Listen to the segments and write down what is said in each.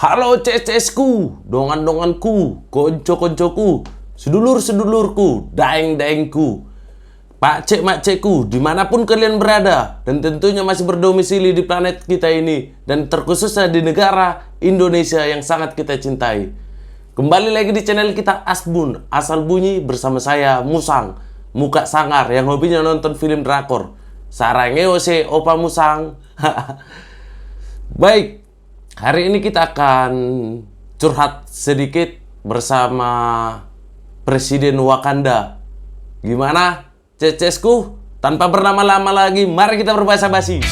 Halo CS-ku, dongan-donganku, konco-koncoku, sedulur-sedulurku, daeng-daengku, pakcik makcikku, dimanapun kalian berada, dan tentunya masih berdomisili di planet kita ini, dan terkhususnya di negara Indonesia yang sangat kita cintai. Kembali lagi di channel kita Asbun, Asal Bunyi, bersama saya Musang, muka sangar yang hobinya nonton film drakor. Sarangeo se opa Musang. Baik, hari ini kita akan curhat sedikit bersama Presiden Wakanda. Gimana, cecesku? Tanpa berlama-lama lagi, mari kita berbahasa basi.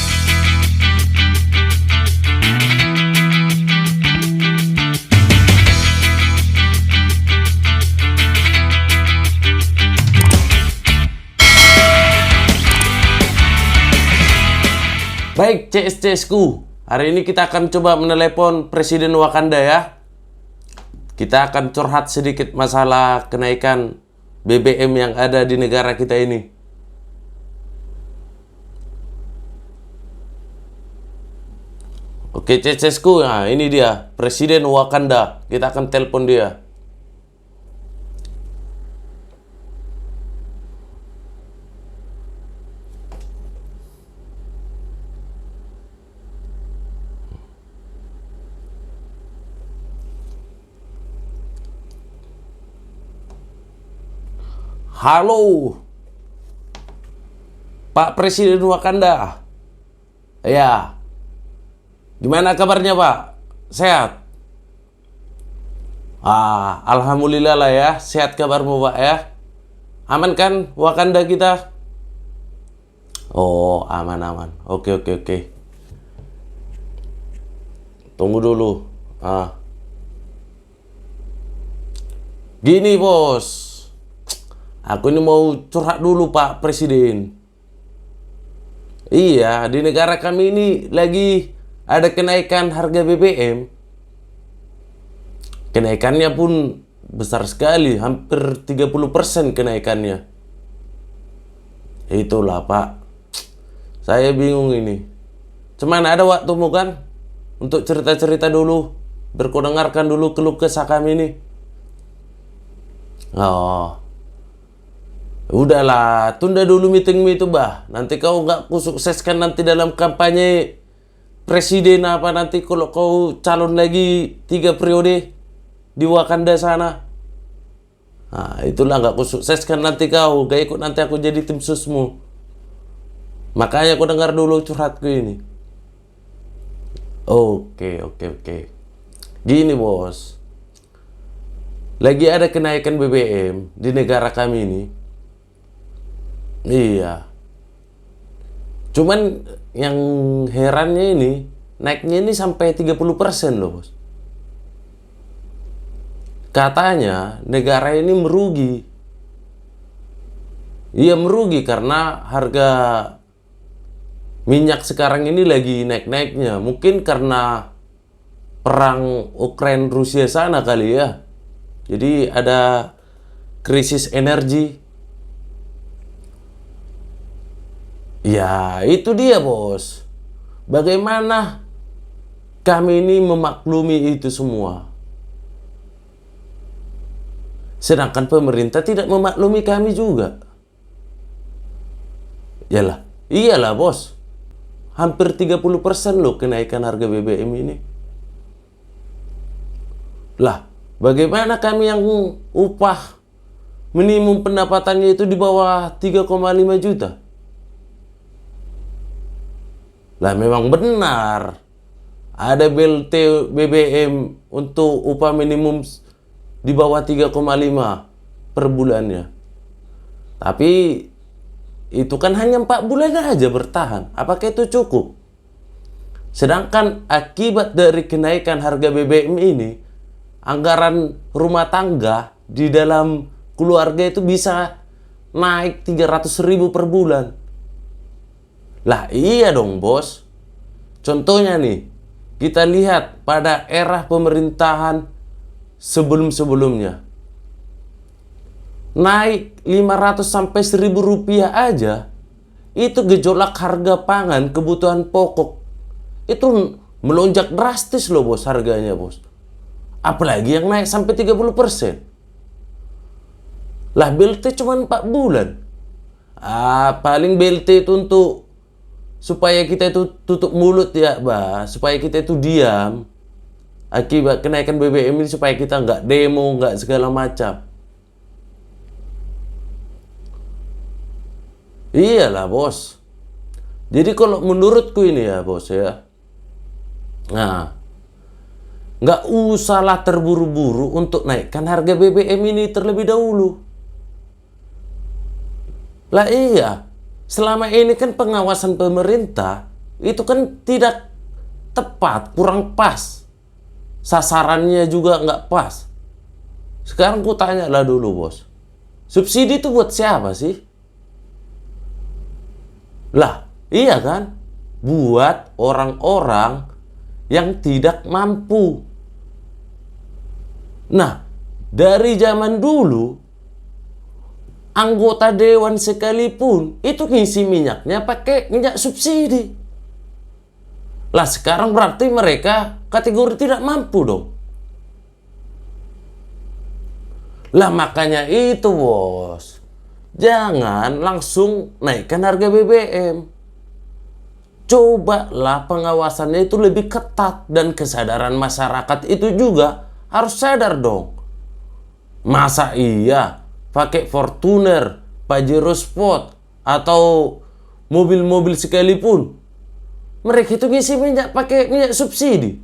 Baik, CS-CS-ku. Hari ini kita akan coba menelepon Presiden Wakanda ya. Kita akan curhat sedikit masalah kenaikan BBM yang ada di negara kita ini. Oke, CS-ku, nah ini dia Presiden Wakanda. Kita akan telepon dia. Halo, Pak Presiden Wakanda. Ya, gimana kabarnya Pak? Sehat? Alhamdulillah lah ya, sehat kabarmu Pak ya. Aman kan Wakanda kita? Oh, aman-aman. Oke. Tunggu dulu. Gini bos, aku ini mau curhat dulu Pak Presiden. Iya, di negara kami ini lagi ada kenaikan harga BBM. Kenaikannya pun besar sekali, hampir 30% kenaikannya. Itulah Pak, saya bingung ini. Cuman ada waktumu kan untuk cerita-cerita dulu, berkudengarkan dulu keluh kesah kami ini. Oh, udahlah, tunda dulu meetingmu itu bah. Nanti kau nggak kusukseskan nanti dalam kampanye presiden apa nanti kalau kau calon lagi 3 periode di Wakanda sana. Nah, itulah nggak kusukseskan nanti kau, gak ikut nanti aku jadi tim susmu. Makanya aku dengar dulu curhatku ini. Oke. Gini bos, lagi ada kenaikan BBM di negara kami ini. Iya. Cuman yang herannya ini, naiknya ini sampai 30% loh bos. Katanya negara ini merugi. Iya merugi karena harga minyak sekarang ini lagi naik-naiknya. Mungkin karena perang Ukraina Rusia sana kali ya. Jadi ada krisis energi. Ya, itu dia bos. Bagaimana kami ini memaklumi itu semua? Sedangkan pemerintah tidak memaklumi kami juga. Iyalah bos. Hampir 30% loh kenaikan harga BBM ini. Lah, bagaimana kami yang upah minimum pendapatannya itu di bawah 3,5 juta? Lah memang benar ada BLT BBM untuk upah minimum di bawah 3,5 per bulannya. Tapi itu kan hanya 4 bulan aja bertahan. Apakah itu cukup? Sedangkan akibat dari kenaikan harga BBM ini, anggaran rumah tangga di dalam keluarga itu bisa naik 300.000 per bulan. Lah iya dong bos. Contohnya nih, kita lihat pada era pemerintahan sebelum-sebelumnya. Naik 500 sampai 1.000 rupiah aja, itu gejolak harga pangan kebutuhan pokok. Itu Melonjak drastis loh bos harganya bos. Apalagi yang naik sampai 30%. Lah BLT cuma 4 bulan. Paling BLT itu untuk supaya kita itu tutup mulut ya, supaya kita itu diam akibat kenaikan BBM ini, supaya kita nggak demo, nggak segala macam. Iyalah bos. Jadi kalau menurutku ini ya bos ya, nah nggak usahlah terburu-buru untuk naikkan harga BBM ini terlebih dahulu. Lah iya, selama ini kan pengawasan pemerintah itu kan tidak tepat, kurang pas. Sasarannya juga nggak pas. Sekarang ku tanya lah dulu bos, subsidi itu buat siapa sih? Lah iya kan, buat orang-orang yang tidak mampu. Nah, dari zaman dulu anggota dewan sekalipun itu ngisi minyaknya pakai minyak subsidi. Lah sekarang berarti mereka kategori tidak mampu dong. Lah makanya itu bos, jangan langsung naikkan harga BBM. Cobalah pengawasannya itu lebih ketat, dan kesadaran masyarakat itu juga harus sadar dong. Masa iya pakai Fortuner, Pajero Sport, atau mobil-mobil sekalipun mereka itu ngisi minyak pakai minyak subsidi?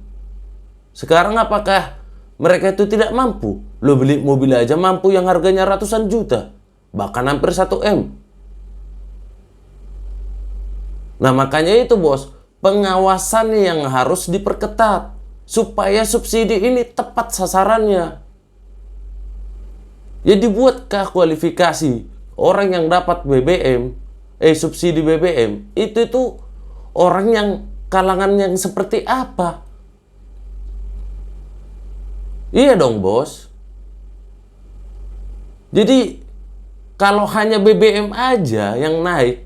Sekarang apakah mereka itu tidak mampu? Lo beli mobil aja mampu yang harganya ratusan juta, bahkan hampir 1 M. Nah makanya itu bos, pengawasannya yang harus diperketat supaya subsidi ini tepat sasarannya. Ya dibuatkah kualifikasi orang yang dapat BBM, subsidi BBM itu orang yang kalangan yang seperti apa? Iya dong bos. Jadi kalau hanya BBM aja yang naik,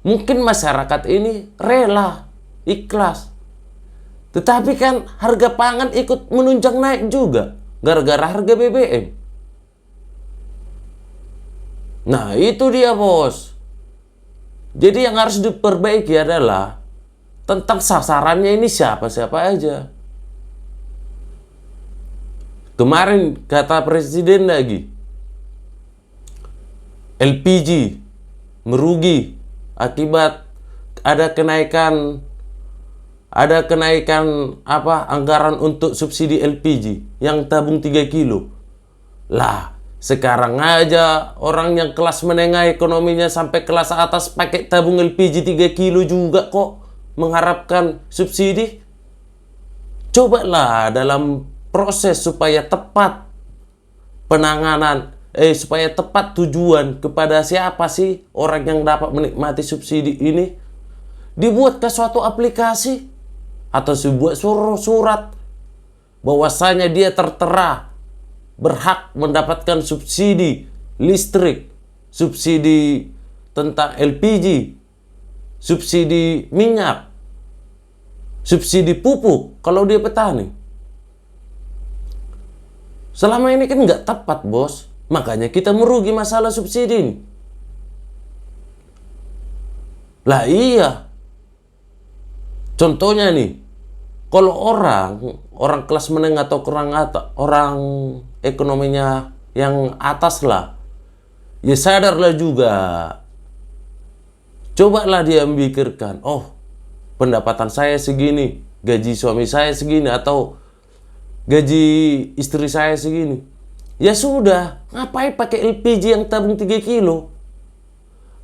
mungkin masyarakat ini rela, ikhlas. Tetapi kan harga pangan ikut menunjang naik juga gara-gara harga BBM. Nah itu dia bos. Jadi yang harus diperbaiki adalah tentang sasarannya ini siapa-siapa aja. Kemarin kata presiden lagi, LPG merugi akibat ada kenaikan anggaran untuk subsidi LPG yang tabung 3 kilo. Lah sekarang aja orang yang kelas menengah ekonominya sampai kelas atas pakai tabung LPG 3 kilo juga kok mengharapkan subsidi. Cobalah dalam proses supaya tepat penanganan, supaya tepat tujuan kepada siapa sih orang yang dapat menikmati subsidi ini, dibuatkah suatu aplikasi atau sebuah surat bahwasanya dia tertera berhak mendapatkan subsidi listrik, subsidi tentang LPG, subsidi minyak, subsidi pupuk kalau dia petani. Selama ini kan nggak tepat bos, makanya kita merugi masalah subsidi ini. Lah iya, contohnya nih, kalau orang kelas menengah atau orang ekonominya yang atas lah, ya sadarlah juga. Cobalah dia memikirkan, oh pendapatan saya segini, gaji suami saya segini, atau gaji istri saya segini. Ya sudah, ngapain pakai LPG yang tabung 3 kilo?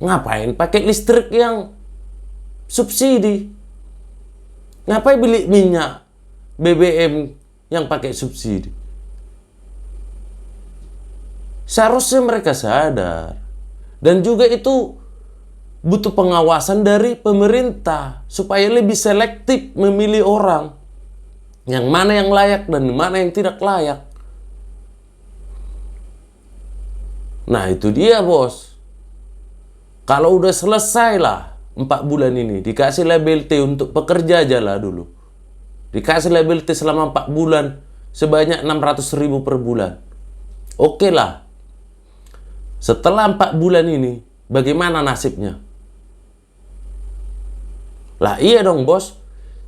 Ngapain pakai listrik yang subsidi? Ngapain beli minyak BBM yang pakai subsidi? Seharusnya mereka sadar. Dan juga itu butuh pengawasan dari pemerintah supaya lebih selektif memilih orang. Yang mana yang layak dan mana yang tidak layak. Nah itu dia bos. Kalau udah selesai lah 4 bulan ini, dikasih BLT untuk pekerja aja lah dulu. Dikasih liability selama 4 bulan sebanyak 600.000 per bulan. Oke lah. Setelah 4 bulan ini, bagaimana nasibnya? Lah iya dong bos.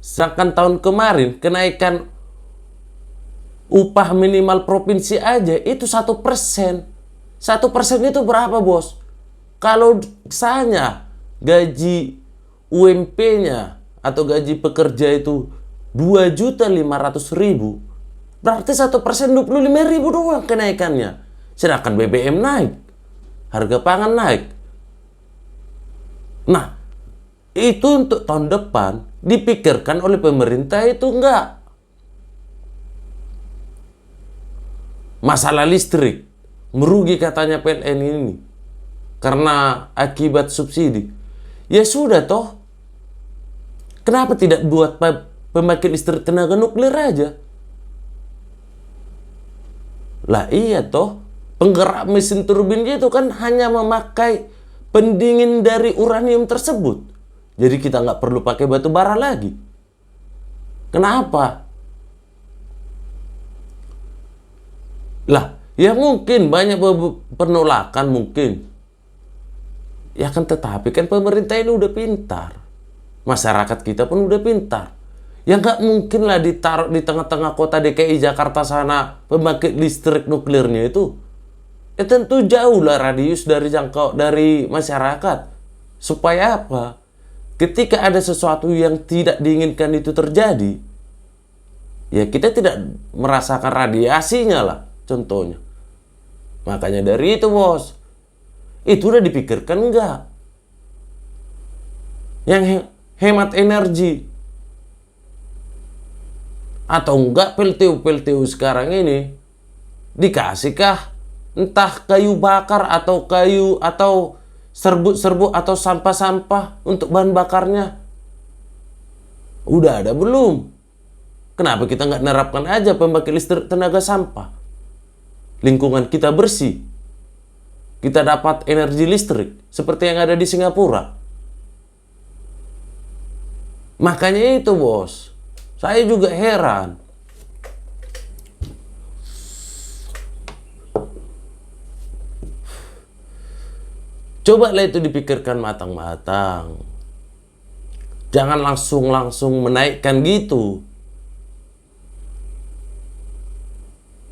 Sedangkan tahun kemarin kenaikan upah minimal provinsi aja itu 1%. 1% itu berapa bos? Kalau misalnya gaji UMP-nya atau gaji pekerja itu 2.500.000, berarti 1% 25.000 doang kenaikannya. Sedangkan BBM naik, harga pangan naik. Nah, itu untuk tahun depan dipikirkan oleh pemerintah itu enggak. Masalah listrik, merugi katanya PLN ini karena akibat subsidi. Ya sudah toh. Kenapa tidak buat pembangkit listrik tenaga nuklir aja? Lah iya toh. Penggerak mesin turbinnya itu kan hanya memakai pendingin dari uranium tersebut. Jadi kita nggak perlu pakai batu bara lagi. Kenapa? Lah, ya mungkin banyak penolakan mungkin. Ya kan tetapi kan pemerintah ini udah pintar. Masyarakat kita pun udah pintar. Ya nggak mungkin lah ditaruh di tengah-tengah kota DKI Jakarta sana pembangkit listrik nuklirnya itu. Ya tentu jauh lah radius dari jangkau dari masyarakat. Supaya apa? Ketika ada sesuatu yang tidak diinginkan itu terjadi, ya kita tidak merasakan radiasinya lah, contohnya. Makanya dari itu bos, itu udah dipikirkan enggak? Yang hemat energi. Atau enggak PLTU sekarang ini dikasihkah entah kayu bakar atau kayu atau serbuk-serbuk atau sampah-sampah untuk bahan bakarnya? Udah ada belum? Kenapa kita nggak nerapkan aja pembangkit listrik tenaga sampah? Lingkungan kita bersih. Kita dapat energi listrik seperti yang ada di Singapura. Makanya itu bos, saya juga heran. Cobalah itu dipikirkan matang-matang. Jangan langsung menaikkan gitu.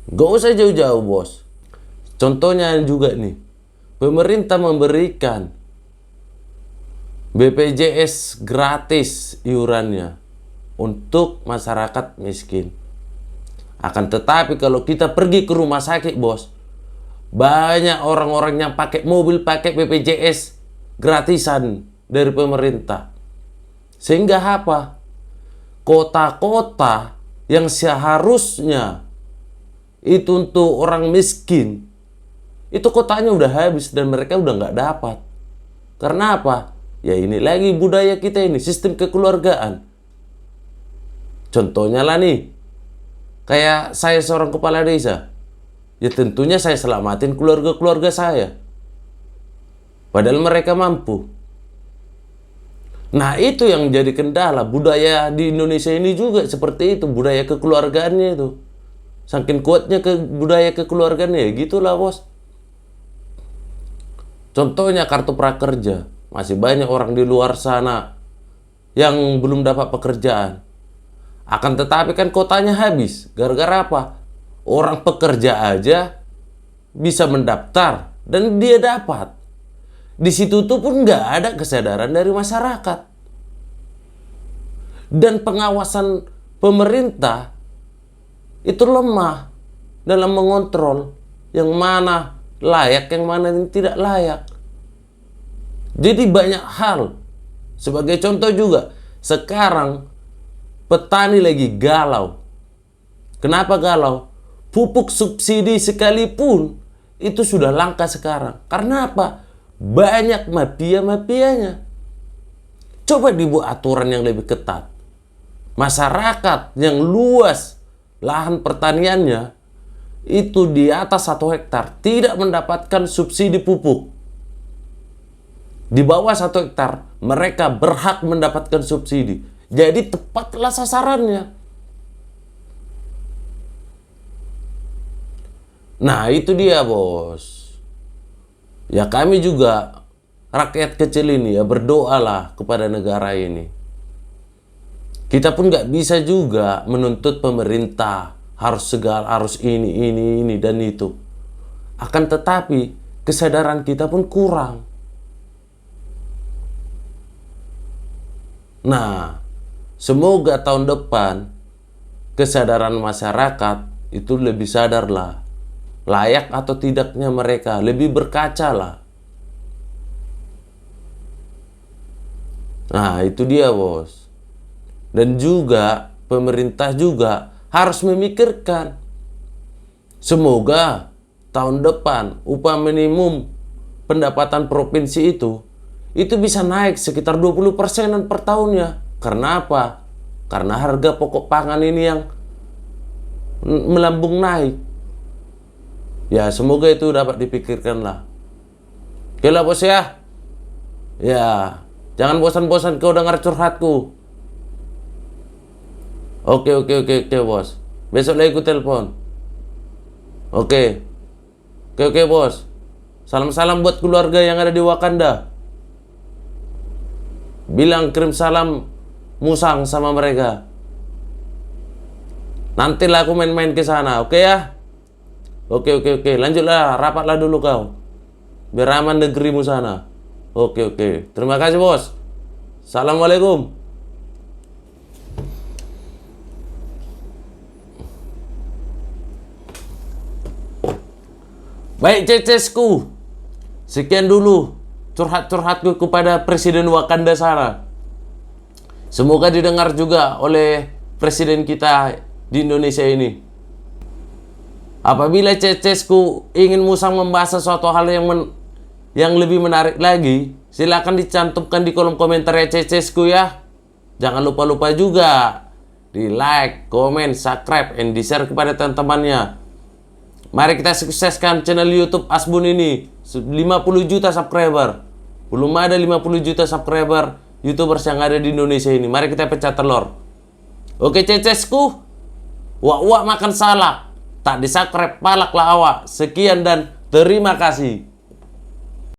Gak usah jauh-jauh bos. Contohnya juga nih, pemerintah memberikan BPJS gratis iurannya untuk masyarakat miskin. Akan tetapi kalau kita pergi ke rumah sakit bos, banyak orang-orang yang pakai mobil pakai BPJS gratisan dari pemerintah. Sehingga apa? Kota-kota yang seharusnya itu untuk orang miskin, itu kotanya udah habis dan mereka udah nggak dapat. Karena apa? Ya ini lagi budaya kita ini, sistem kekeluargaan. Contohnya lah nih, kayak saya seorang kepala desa. Ya tentunya saya selamatin keluarga-keluarga saya. Padahal mereka mampu. Nah itu yang jadi kendala. Budaya di Indonesia ini juga seperti itu. Budaya kekeluargaannya itu. Saking kuatnya budaya kekeluargaannya ya gitulah bos. Contohnya kartu prakerja. Masih banyak orang di luar sana yang belum dapat pekerjaan. Akan tetapi kan kotanya habis. Gara-gara apa? Orang pekerja aja bisa mendaftar dan dia dapat. Di situ tuh pun nggak ada kesadaran dari masyarakat. Dan pengawasan pemerintah itu lemah dalam mengontrol yang mana layak, yang mana yang tidak layak. Jadi banyak hal. Sebagai contoh juga, sekarang petani lagi galau. Kenapa galau? Pupuk subsidi sekalipun itu sudah langka sekarang. Karena apa? Banyak mafia-mafianya. Coba dibuat aturan yang lebih ketat. Masyarakat yang luas lahan pertaniannya itu di atas 1 hektar tidak mendapatkan subsidi pupuk. Di bawah 1 hektar mereka berhak mendapatkan subsidi. Jadi tepatlah sasarannya. Nah, itu dia, Bos. Ya kami juga rakyat kecil ini ya berdoalah kepada negara ini. Kita pun nggak bisa juga menuntut pemerintah harus ini dan itu. Akan tetapi kesadaran kita pun kurang. Nah, semoga tahun depan kesadaran masyarakat itu lebih sadar lah. Layak atau tidaknya mereka, lebih berkaca lah. Nah, itu dia, Bos. Dan juga pemerintah juga harus memikirkan. Semoga tahun depan upah minimum pendapatan provinsi itu bisa naik sekitar 20% per tahunnya. Karena apa? Karena harga pokok pangan ini yang melambung naik. Ya, semoga itu dapat dipikirkan lah. Oke lah, Bos ya. Ya, jangan bosan-bosan kau dengar curhatku. Oke, Bos. Besok lagi aku telepon. Oke, Bos. Salam-salam buat keluarga yang ada di Wakanda. Bilang kirim salam musang sama mereka. Nantilah aku main-main ke sana, oke ya? Oke. Lanjutlah, rapatlah dulu kau. Biar aman negerimu sana. Oke. Terima kasih, Bos. Assalamualaikum. Baik, cecesku. Sekian dulu curhat-curhatku kepada Presiden Wakanda sana. Semoga didengar juga oleh Presiden kita di Indonesia ini. Apabila cecesku ingin musang membahas sesuatu hal yang lebih menarik lagi, silakan dicantumkan di kolom komentar ya cecesku ya. Jangan lupa juga di like, komen, subscribe, and di share kepada teman-temannya. Mari kita sukseskan channel YouTube Asbun ini 50 juta subscriber. Belum ada 50 juta subscriber YouTubers yang ada di Indonesia ini. Mari kita pecah telur. Oke cecesku, wak makan salak. Tak disubscribe palaklah awak. Sekian dan terima kasih.